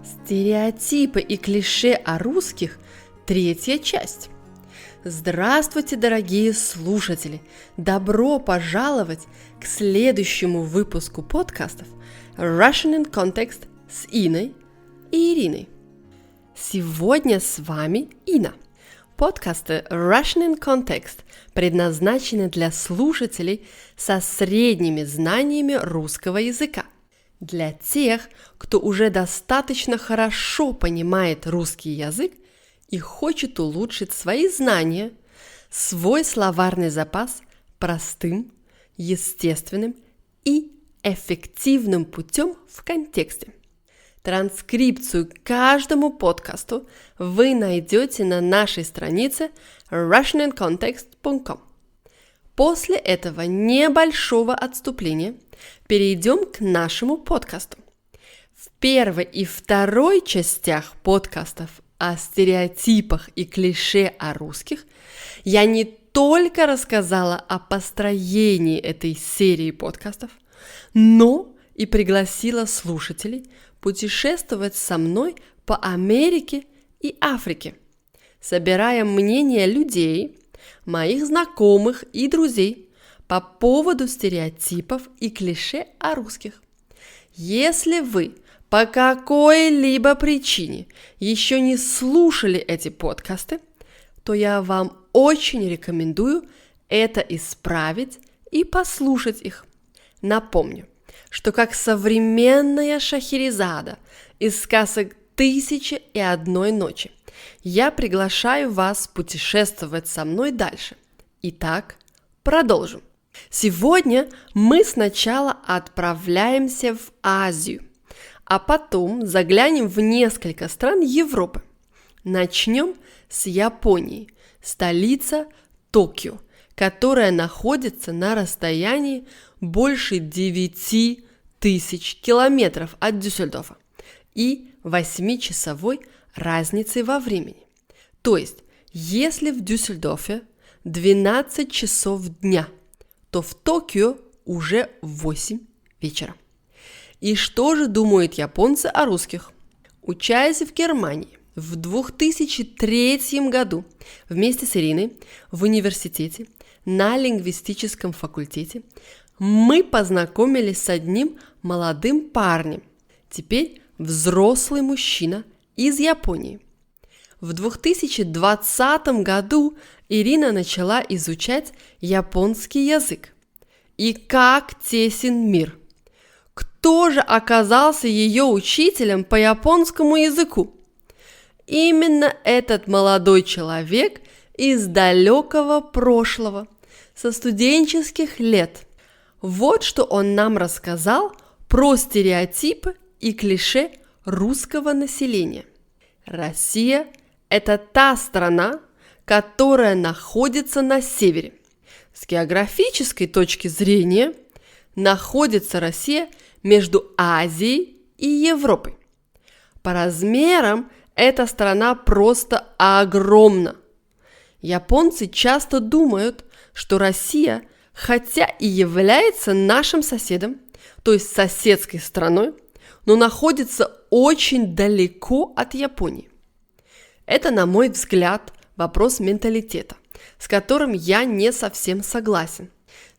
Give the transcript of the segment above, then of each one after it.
Стереотипы и клише о русских – третья часть. Здравствуйте, дорогие слушатели! Добро пожаловать к следующему выпуску подкастов Russian in Context с Иной и Ириной. Сегодня с вами Ина. Подкасты Russian in Context предназначены для слушателей со средними знаниями русского языка. Для тех, кто уже достаточно хорошо понимает русский язык и хочет улучшить свои знания, свой словарный запас простым, естественным и эффективным путем в контексте. Транскрипцию к каждому подкасту вы найдете на нашей странице russianincontext.com. После этого небольшого отступления перейдем к нашему подкасту. В первой и второй частях подкастов о стереотипах и клише о русских я не только рассказала о построении этой серии подкастов, но и пригласила слушателей путешествовать со мной по Америке и Африке, собирая мнения людей, моих знакомых и друзей по поводу стереотипов и клише о русских. Если вы по какой-либо причине еще не слушали эти подкасты, то я вам очень рекомендую это исправить и послушать их. Напомню, что как современная Шахерезада из сказок «Тысячи и одной ночи» я приглашаю вас путешествовать со мной дальше. Итак, продолжим. Сегодня мы сначала отправляемся в Азию, а потом заглянем в несколько стран Европы. Начнем с Японии, столица Токио, которая находится на расстоянии больше 9000 километров от Дюссельдорфа и 8-часовой разницей во времени. То есть, если в Дюссельдорфе 12 часов дня, то в Токио уже 8 вечера. И что же думают японцы о русских? Учась в Германии в 2003 году вместе с Ириной в университете на лингвистическом факультете мы познакомились с одним молодым парнем, теперь взрослый мужчина из Японии. В 2020 году Ирина начала изучать японский язык. И как тесен мир! Кто же оказался ее учителем по японскому языку? Именно этот молодой человек из далекого прошлого, со студенческих лет. Вот что он нам рассказал про стереотипы и клише русского населения. Россия – это та страна, которая находится на севере. С географической точки зрения находится Россия между Азией и Европой. По размерам эта страна просто огромна. Японцы часто думают, что Россия, хотя и является нашим соседом, то есть соседской страной, но находится очень далеко от Японии. Это, на мой взгляд, вопрос менталитета, с которым я не совсем согласен.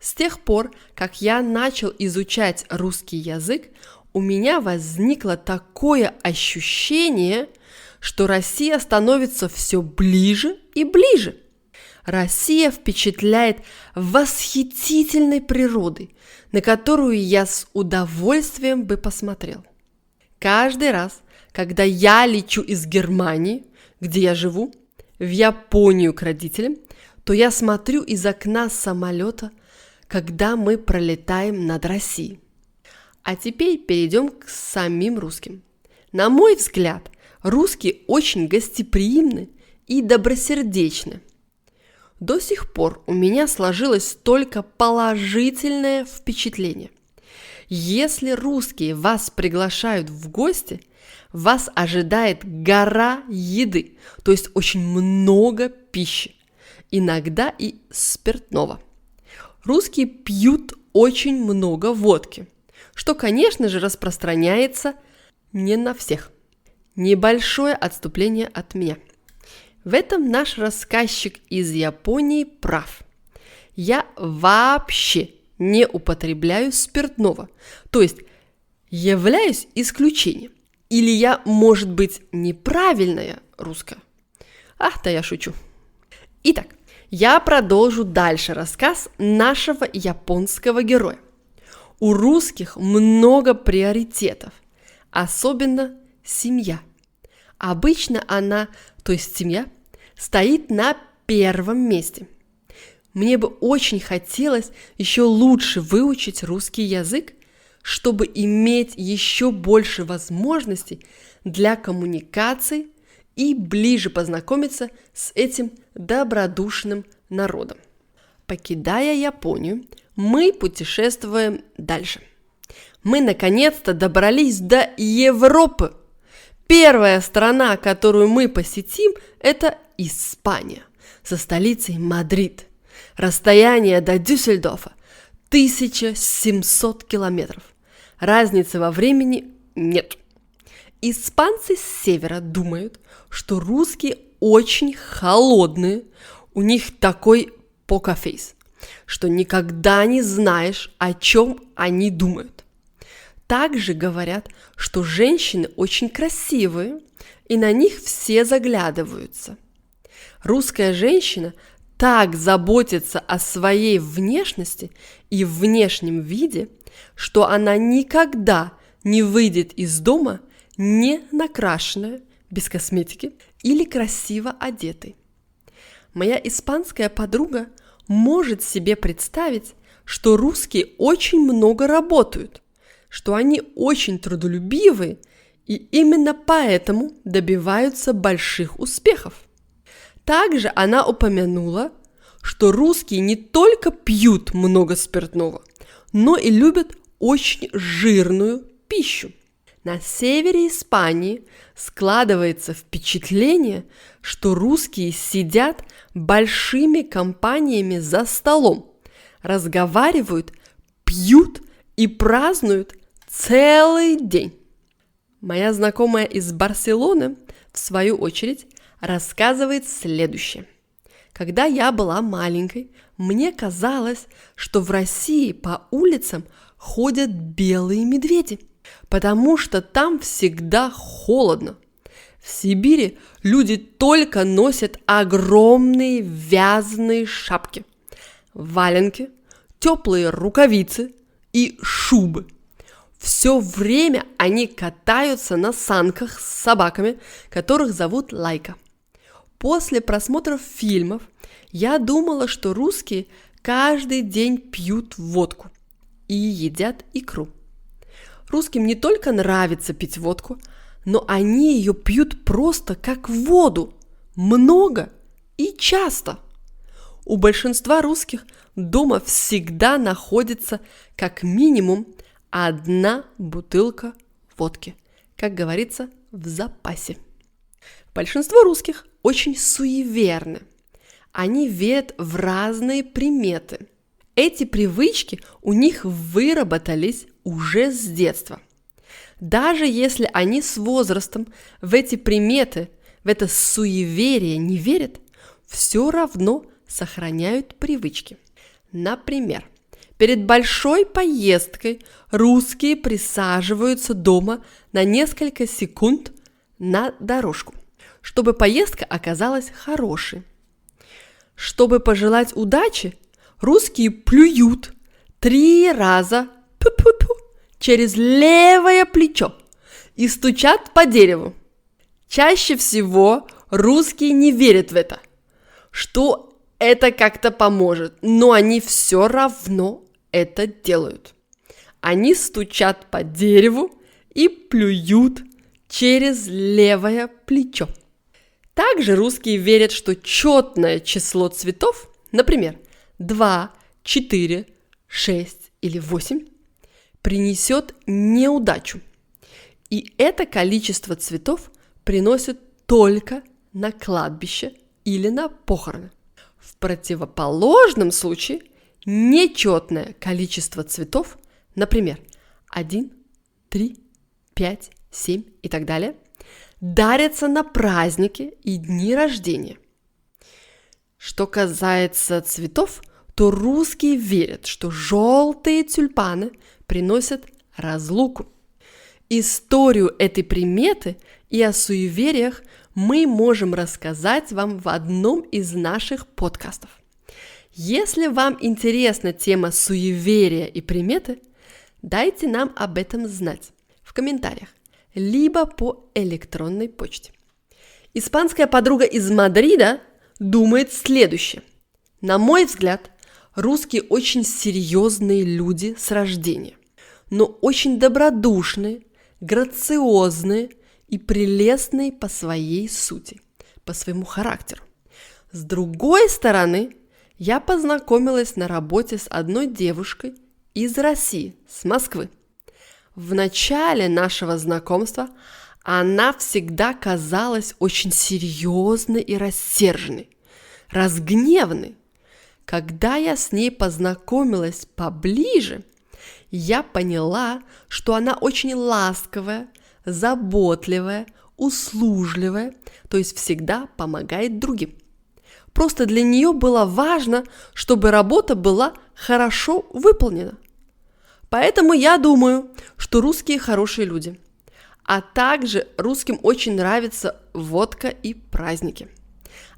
С тех пор, как я начал изучать русский язык, у меня возникло такое ощущение, что Россия становится все ближе и ближе. Россия впечатляет восхитительной природой, на которую я с удовольствием бы посмотрел. Каждый раз, когда я лечу из Германии, где я живу, в Японию к родителям, то я смотрю из окна самолета, когда мы пролетаем над Россией. А теперь перейдем к самим русским. На мой взгляд, русские очень гостеприимны и добросердечны. До сих пор у меня сложилось только положительное впечатление. Если русские вас приглашают в гости, вас ожидает гора еды, то есть очень много пищи, иногда и спиртного. Русские пьют очень много водки, что, конечно же, распространяется не на всех. Небольшое отступление от меня. В этом наш рассказчик из Японии прав. Я вообще не употребляю спиртного, то есть являюсь исключением. Или я, может быть, неправильная русская? Да я шучу. Итак, я продолжу дальше рассказ нашего японского героя. У русских много приоритетов, особенно семья. Обычно она, то есть семья, стоит на первом месте. Мне бы очень хотелось еще лучше выучить русский язык, чтобы иметь еще больше возможностей для коммуникаций и ближе познакомиться с этим добродушным народом. Покидая Японию, мы путешествуем дальше. Мы наконец-то добрались до Европы. Первая страна, которую мы посетим, это Испания, со столицей Мадрид. Расстояние до Дюссельдорфа 1700 километров. Разницы во времени нет. Испанцы с севера думают, что русские очень холодные, у них такой покерфейс, что никогда не знаешь, о чем они думают. Также говорят, что женщины очень красивые, и на них все заглядываются. Русская женщина так заботится о своей внешности и внешнем виде, что она никогда не выйдет из дома не накрашенная, без косметики или красиво одетой. Моя испанская подруга может себе представить, что русские очень много работают, что они очень трудолюбивые и именно поэтому добиваются больших успехов. Также она упомянула, что русские не только пьют много спиртного, но и любят очень жирную пищу. На севере Испании складывается впечатление, что русские сидят большими компаниями за столом, разговаривают, пьют и празднуют целый день. Моя знакомая из Барселоны, в свою очередь, рассказывает следующее. Когда я была маленькой, мне казалось, что в России по улицам ходят белые медведи, потому что там всегда холодно. В Сибири люди только носят огромные вязаные шапки, валенки, теплые рукавицы и шубы. Все время они катаются на санках с собаками, которых зовут Лайка. После просмотров фильмов я думала, что русские каждый день пьют водку и едят икру. Русским не только нравится пить водку, но они ее пьют просто как воду, много и часто. У большинства русских дома всегда находится как минимум 1 бутылка водки, как говорится, в запасе. Большинство русских очень суеверны. Они верят в разные приметы. Эти привычки у них выработались уже с детства. Даже если они с возрастом в эти приметы, в это суеверие не верят, все равно сохраняют привычки. Например, перед большой поездкой русские присаживаются дома на несколько секунд на дорожку, чтобы поездка оказалась хорошей. Чтобы пожелать удачи, русские плюют 3 раза через левое плечо и стучат по дереву. Чаще всего русские не верят в это, что это как-то поможет, но они все равно это делают. Они стучат по дереву и плюют через левое плечо. Также русские верят, что четное число цветов, например, 2, 4, 6 или 8, принесет неудачу. И это количество цветов приносят только на кладбище или на похороны. В противоположном случае нечетное количество цветов, например, 1, 3, 5, 7 и так далее, дарятся на праздники и дни рождения. Что касается цветов, то русские верят, что желтые тюльпаны приносят разлуку. Историю этой приметы и о суевериях мы можем рассказать вам в одном из наших подкастов. Если вам интересна тема суеверия и приметы, дайте нам об этом знать в комментариях, либо по электронной почте. Испанская подруга из Мадрида думает следующее. На мой взгляд, русские очень серьезные люди с рождения, но очень добродушные, грациозные и прелестные по своей сути, по своему характеру. С другой стороны, я познакомилась на работе с одной девушкой из России, с Москвы. В начале нашего знакомства она всегда казалась очень серьезной и рассерженной, разгневанной. Когда я с ней познакомилась поближе, я поняла, что она очень ласковая, заботливая, услужливая, то есть всегда помогает другим. Просто для нее было важно, чтобы работа была хорошо выполнена. Поэтому я думаю, что русские хорошие люди. А также русским очень нравится водка и праздники.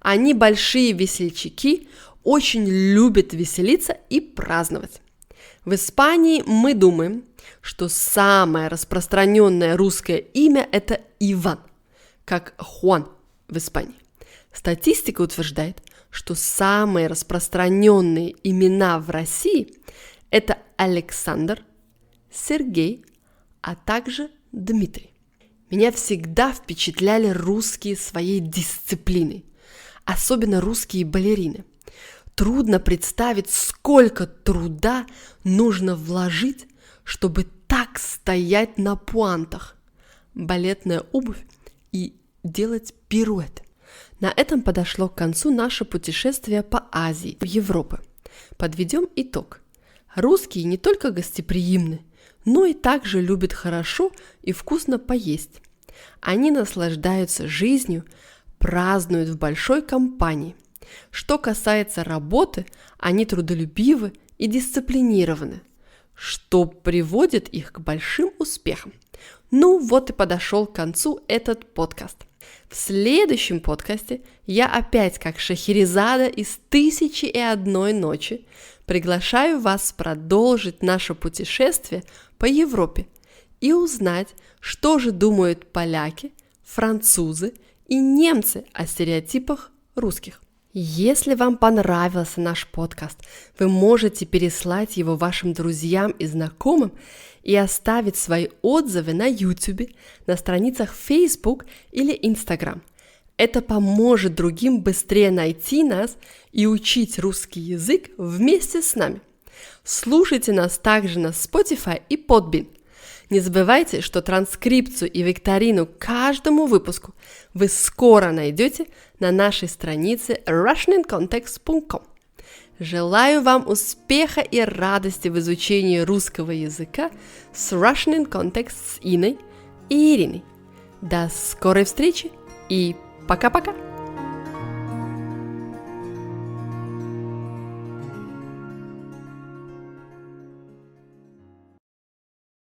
Они большие весельчаки, очень любят веселиться и праздновать. В Испании мы думаем, что самое распространенное русское имя – это Иван, как Хуан в Испании. Статистика утверждает, что самые распространенные имена в России – это Александр, Сергей, а также Дмитрий. Меня всегда впечатляли русские своей дисциплиной, особенно русские балерины. Трудно представить, сколько труда нужно вложить, чтобы так стоять на пуантах, балетная обувь и делать пируэты. На этом подошло к концу наше путешествие по Азии, в Европу. Подведем итог. Русские не только гостеприимны, но и также любят хорошо и вкусно поесть. Они наслаждаются жизнью, празднуют в большой компании. Что касается работы, они трудолюбивы и дисциплинированы, что приводит их к большим успехам. Ну вот и подошел к концу этот подкаст. В следующем подкасте я опять, как Шахерезада из «1001 ночи», приглашаю вас продолжить наше путешествие по Европе и узнать, что же думают поляки, французы и немцы о стереотипах русских. Если вам понравился наш подкаст, вы можете переслать его вашим друзьям и знакомым и оставить свои отзывы на YouTube, на страницах Facebook или Instagram. Это поможет другим быстрее найти нас и учить русский язык вместе с нами. Слушайте нас также на Spotify и Podbean. Не забывайте, что транскрипцию и викторину к каждому выпуску вы скоро найдете на нашей странице russianincontext.com. Желаю вам успеха и радости в изучении русского языка с Russian in Context с Иной и Ириной. До скорой встречи и пока-пока!